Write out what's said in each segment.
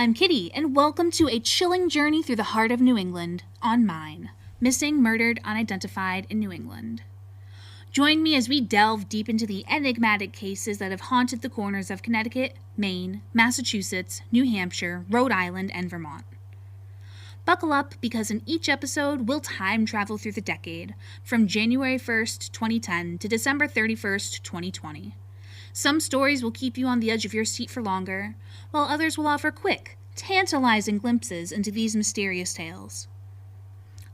I'm Kitty, and welcome to a chilling journey through the heart of New England on Mine, Missing, Murdered, Unidentified in New England. Join me as we delve deep into the enigmatic cases that have haunted the corners of Connecticut, Maine, Massachusetts, New Hampshire, Rhode Island, and Vermont. Buckle up, because in each episode, we'll time travel through the decade, from January 1st, 2010 to December 31st, 2020. Some stories will keep you on the edge of your seat for longer, while others will offer quick, tantalizing glimpses into these mysterious tales.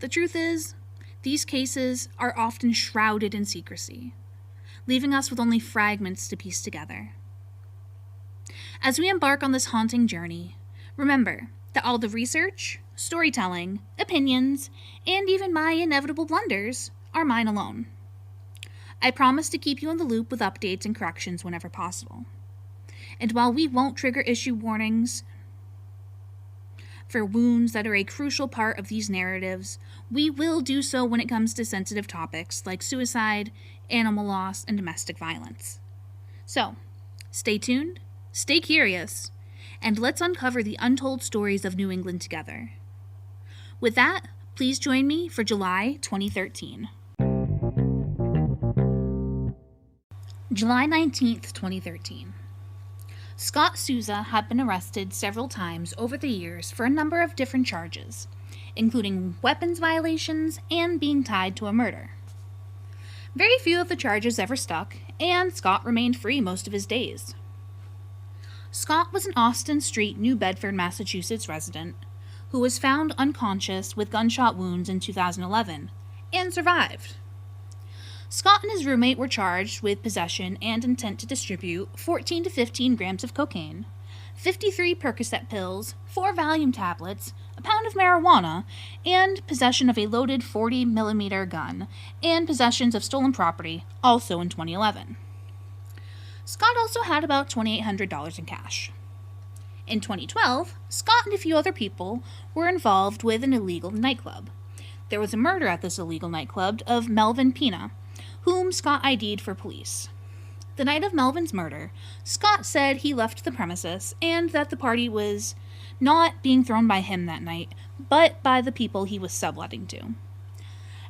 The truth is, these cases are often shrouded in secrecy, leaving us with only fragments to piece together. As we embark on this haunting journey, remember that all the research, storytelling, opinions, and even my inevitable blunders are mine alone. I promise to keep you in the loop with updates and corrections whenever possible. And while we won't trigger issue warnings for wounds that are a crucial part of these narratives, we will do so when it comes to sensitive topics like suicide, animal loss, and domestic violence. So, stay tuned, stay curious, and let's uncover the untold stories of New England together. With that, please join me for July 2013. July 19th, 2013. Scott Souza had been arrested several times over the years for a number of different charges, including weapons violations and being tied to a murder. Very few of the charges ever stuck, and Scott remained free most of his days. Scott was an Austin Street, New Bedford, Massachusetts resident who was found unconscious with gunshot wounds in 2011 and survived. Scott and his roommate were charged with possession and intent to distribute 14 to 15 grams of cocaine, 53 Percocet pills, 4 Valium tablets, a pound of marijuana, and possession of a loaded 40mm gun, and possessions of stolen property, also in 2011. Scott also had about $2,800 in cash. In 2012, Scott and a few other people were involved with an illegal nightclub. There was a murder at this illegal nightclub of Melvin Pina, whom Scott ID'd for police. The night of Melvin's murder, Scott said he left the premises and that the party was not being thrown by him that night, but by the people he was subletting to.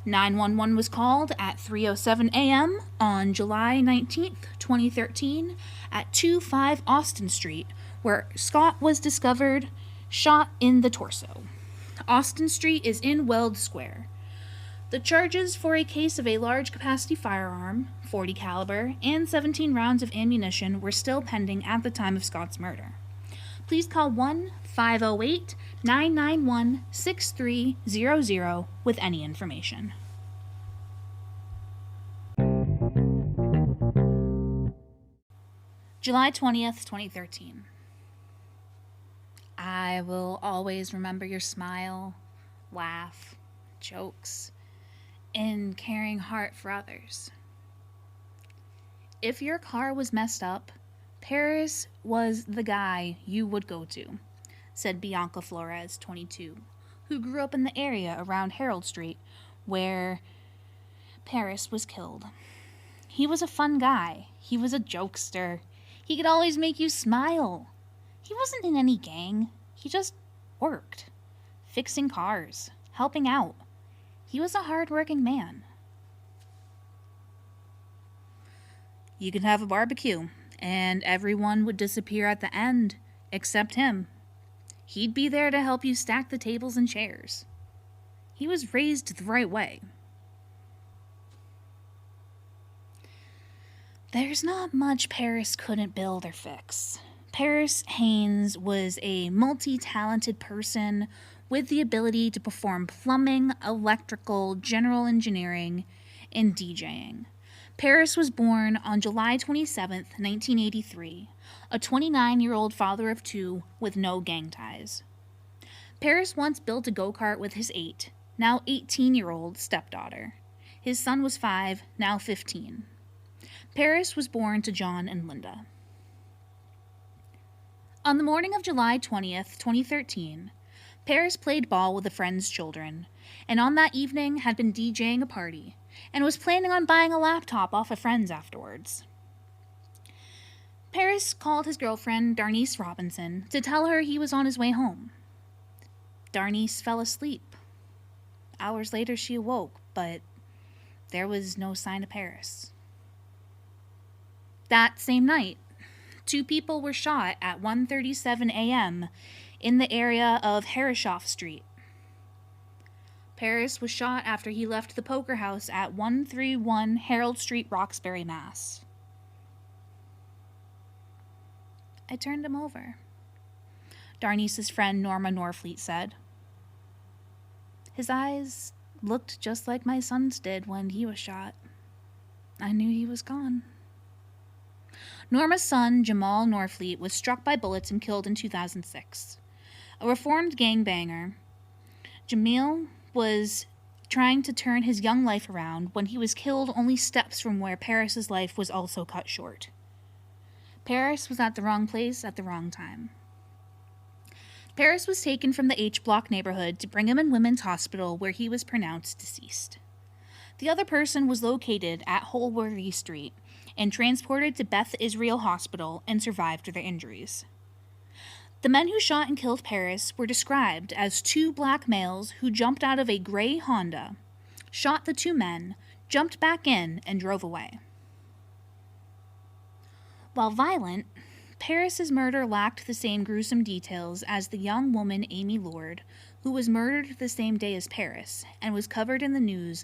911 was called at 3:07 a.m. on July 19th, 2013 at 25 Austin Street, where Scott was discovered shot in the torso. Austin Street is in Weld Square. The charges for a case of a large-capacity firearm, .40 caliber, and 17 rounds of ammunition were still pending at the time of Scott's murder. Please call 1-508-991-6300 with any information. July 20th, 2013. I will always remember your smile, laugh, jokes, and caring heart for others. If your car was messed up, Perris was the guy you would go to, said Bianca Flores, 22, who grew up in the area around Harold Street where Perris was killed. He was a fun guy. He was a jokester. He could always make you smile. He wasn't in any gang. He just worked, fixing cars, helping out. He was a hard-working man. You could have a barbecue, and everyone would disappear at the end, except him. He'd be there to help you stack the tables and chairs. He was raised the right way. There's not much Perris couldn't build or fix. Perris Haynes was a multi-talented person with the ability to perform plumbing, electrical, general engineering, and DJing. Perris was born on July 27, 1983, a 29-year-old father of 2 with no gang ties. Perris once built a go-kart with his now 18-year-old stepdaughter. His son was 5, now 15. Perris was born to John and Linda. On the morning of July 20th, 2013, Perris played ball with a friend's children, and on that evening had been DJing a party, and was planning on buying a laptop off of friends afterwards. Perris called his girlfriend, Darnice Robinson, to tell her he was on his way home. Darnice fell asleep. Hours later, she awoke, but there was no sign of Perris. That same night, 2 people were shot at 1:37 a.m. in the area of Harrish of St. Perris was shot after he left the poker house at 131 Harold St Roxbury, Mass. I turned him over, Darnice's friend Norma Norfleet said. His eyes looked just like my son's did when he was shot. I knew he was gone. Norma's son, Jamal Norfleet, was struck by bullets and killed in 2006. A reformed gangbanger, Jamil was trying to turn his young life around when he was killed only steps from where Perris's life was also cut short. Perris was at the wrong place at the wrong time. Perris was taken from the H Block neighborhood to Brigham and Women's Hospital, where he was pronounced deceased. The other person was located at Holworthy Street and transported to Beth Israel Hospital and survived their injuries. The men who shot and killed Perris were described as 2 black males who jumped out of a gray Honda, shot the 2 men, jumped back in, and drove away. While violent, Perris's murder lacked the same gruesome details as the young woman Amy Lord, who was murdered the same day as Perris and was covered in the news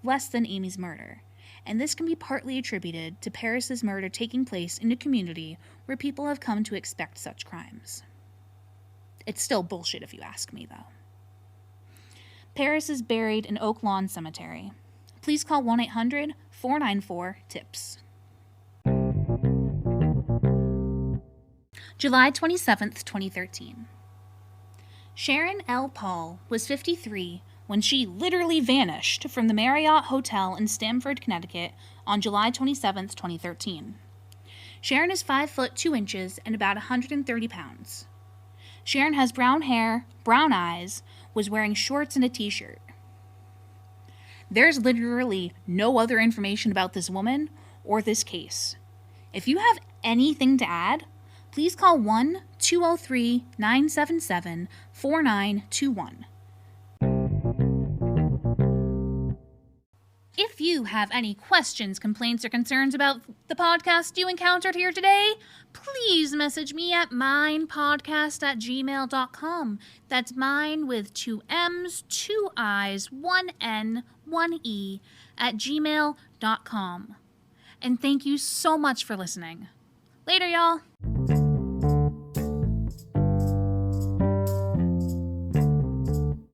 less than Amy's murder, and this can be partly attributed to Perris's murder taking place in a community where people have come to expect such crimes. It's still bullshit if you ask me, though. Perris is buried in Oak Lawn Cemetery. Please call 1-800-494-TIPS. July 27th, 2013. Sharon L Paull was 53 when she literally vanished from the Marriott Hotel in Stamford, Connecticut on July 27th, 2013. Sharon is 5 foot 2 inches and about 130 pounds. Sharon has brown hair, brown eyes, was wearing shorts and a t-shirt. There's literally no other information about this woman or this case. If you have anything to add, please call 1-203-977-4921. If you have any questions, complaints, or concerns about the podcast you encountered here today, please message me at minepodcast@gmail.com. That's mine with 2 M's, 2 I's, 1 N, 1 E at gmail.com. And thank you so much for listening. Later, y'all.